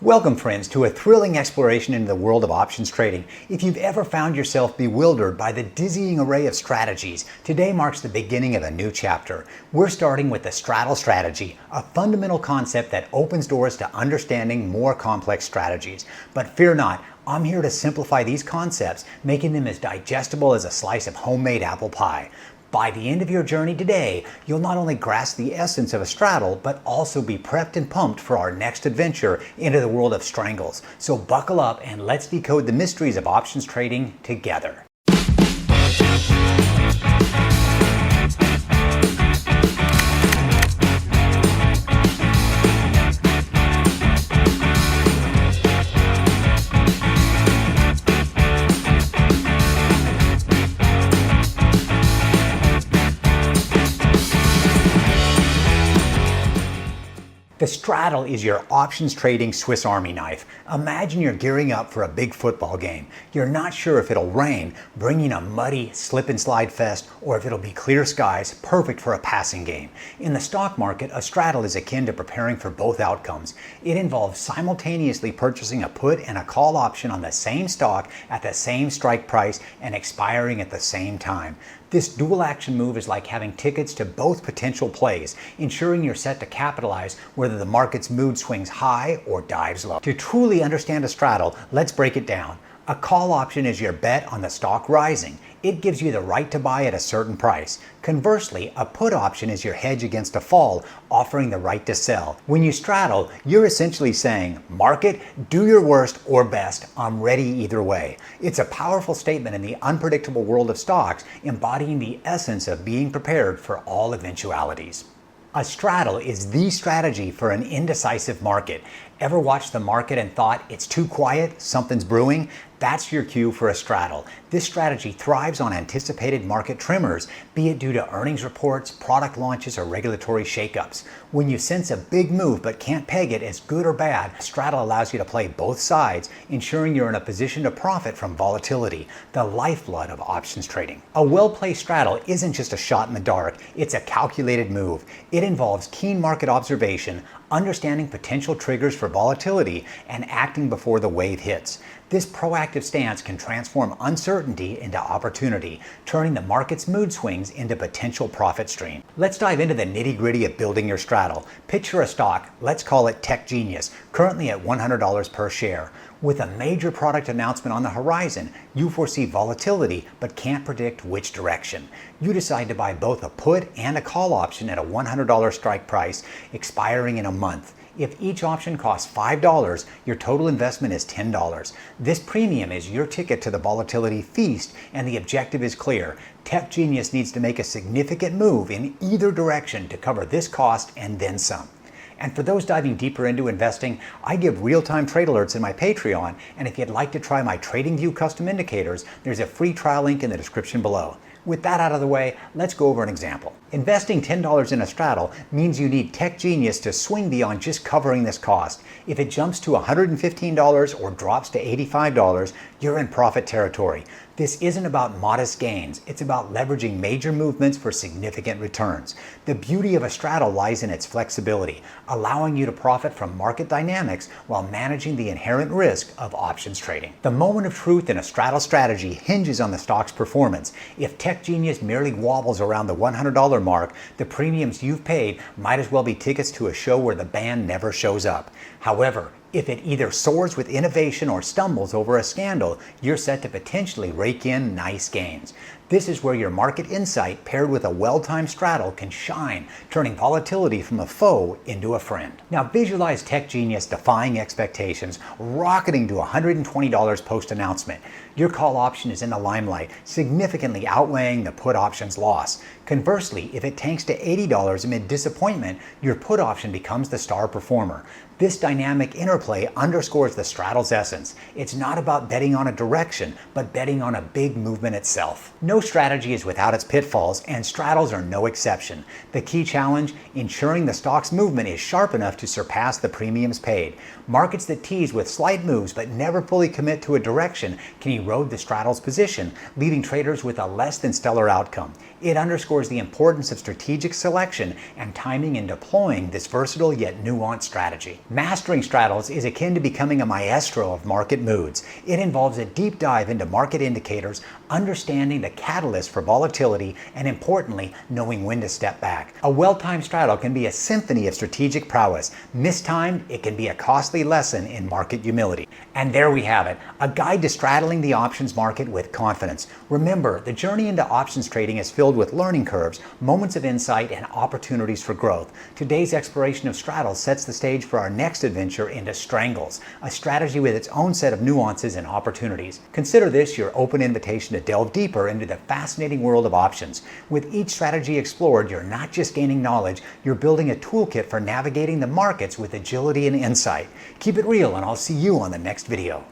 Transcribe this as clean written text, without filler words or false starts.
Welcome, friends, to a thrilling exploration into the world of options trading. If you've ever found yourself bewildered by the dizzying array of strategies, today marks the beginning of a new chapter. We're starting with the straddle strategy, a fundamental concept that opens doors to understanding more complex strategies. But fear not, I'm here to simplify these concepts, making them as digestible as a slice of homemade apple pie. By the end of your journey today, you'll not only grasp the essence of a straddle, but also be prepped and pumped for our next adventure into the world of strangles. So buckle up and let's decode the mysteries of options trading together. The straddle is your options trading Swiss Army knife. Imagine you're gearing up for a big football game. You're not sure if it'll rain, bringing a muddy slip and slide fest, or if it'll be clear skies, perfect for a passing game. In the stock market, a straddle is akin to preparing for both outcomes. It involves simultaneously purchasing a put and a call option on the same stock at the same strike price and expiring at the same time. This dual action move is like having tickets to both potential plays, ensuring you're set to capitalize whether the market's mood swings high or dives low. To truly understand a straddle, let's break it down. A call option is your bet on the stock rising. It gives you the right to buy at a certain price. Conversely, a put option is your hedge against a fall, offering the right to sell. When you straddle, you're essentially saying, market, do your worst or best, I'm ready either way. It's a powerful statement in the unpredictable world of stocks, embodying the essence of being prepared for all eventualities. A straddle is the strategy for an indecisive market. Ever watched the market and thought, it's too quiet, something's brewing? That's your cue for a straddle. This strategy thrives on anticipated market tremors, be it due to earnings reports, product launches, or regulatory shakeups. When you sense a big move but can't peg it as good or bad, a straddle allows you to play both sides, ensuring you're in a position to profit from volatility, the lifeblood of options trading. A well-placed straddle isn't just a shot in the dark, it's a calculated move. It involves keen market observation, understanding potential triggers for volatility, and acting before the wave hits. This proactive stance can transform uncertainty into opportunity, turning the market's mood swings into potential profit stream. Let's dive into the nitty-gritty of building your straddle. Picture a stock, let's call it TechGenius, currently at $100 per share. With a major product announcement on the horizon, you foresee volatility but can't predict which direction. You decide to buy both a put and a call option at a $100 strike price, expiring in a month. If each option costs $5, your total investment is $10. This premium is your ticket to the volatility feast, and the objective is clear. TechGenius needs to make a significant move in either direction to cover this cost and then some. And for those diving deeper into investing, I give real-time trade alerts in my Patreon, and if you'd like to try my TradingView custom indicators, there's a free trial link in the description below. With that out of the way, let's go over an example. Investing $10 in a straddle means you need TechGenius to swing beyond just covering this cost. If it jumps to $115 or drops to $85, you're in profit territory. This isn't about modest gains, it's about leveraging major movements for significant returns. The beauty of a straddle lies in its flexibility, allowing you to profit from market dynamics while managing the inherent risk of options trading. The moment of truth in a straddle strategy hinges on the stock's performance. If TechGenius merely wobbles around the $100 mark, the premiums you've paid might as well be tickets to a show where the band never shows up. However, if it either soars with innovation or stumbles over a scandal, you're set to potentially rake in nice gains. This is where your market insight paired with a well-timed straddle can shine, turning volatility from a foe into a friend. Now visualize TechGenius defying expectations, rocketing to $120 post-announcement. Your call option is in the limelight, significantly outweighing the put option's loss. Conversely, if it tanks to $80 amid disappointment, your put option becomes the star performer. This dynamic interplay underscores the straddle's essence. It's not about betting on a direction, but betting on a big movement itself. No strategy is without its pitfalls, and straddles are no exception. The key challenge, ensuring the stock's movement is sharp enough to surpass the premiums paid. Markets that tease with slight moves but never fully commit to a direction can erode the straddle's position, leaving traders with a less than stellar outcome. It underscores the importance of strategic selection and timing in deploying this versatile yet nuanced strategy. Mastering straddles is akin to becoming a maestro of market moods. It involves a deep dive into market indicators, understanding the catalyst for volatility, and importantly, knowing when to step back. A well-timed straddle can be a symphony of strategic prowess. Mistimed, it can be a costly lesson in market humility. And there we have it, a guide to straddling the options market with confidence. Remember, the journey into options trading is filled with learning curves, moments of insight, and opportunities for growth. Today's exploration of straddles sets the stage for our next adventure into strangles, a strategy with its own set of nuances and opportunities. Consider this your open invitation to delve deeper into the fascinating world of options. With each strategy explored, you're not just gaining knowledge, you're building a toolkit for navigating the markets with agility and insight. Keep it real, and I'll see you on the next video.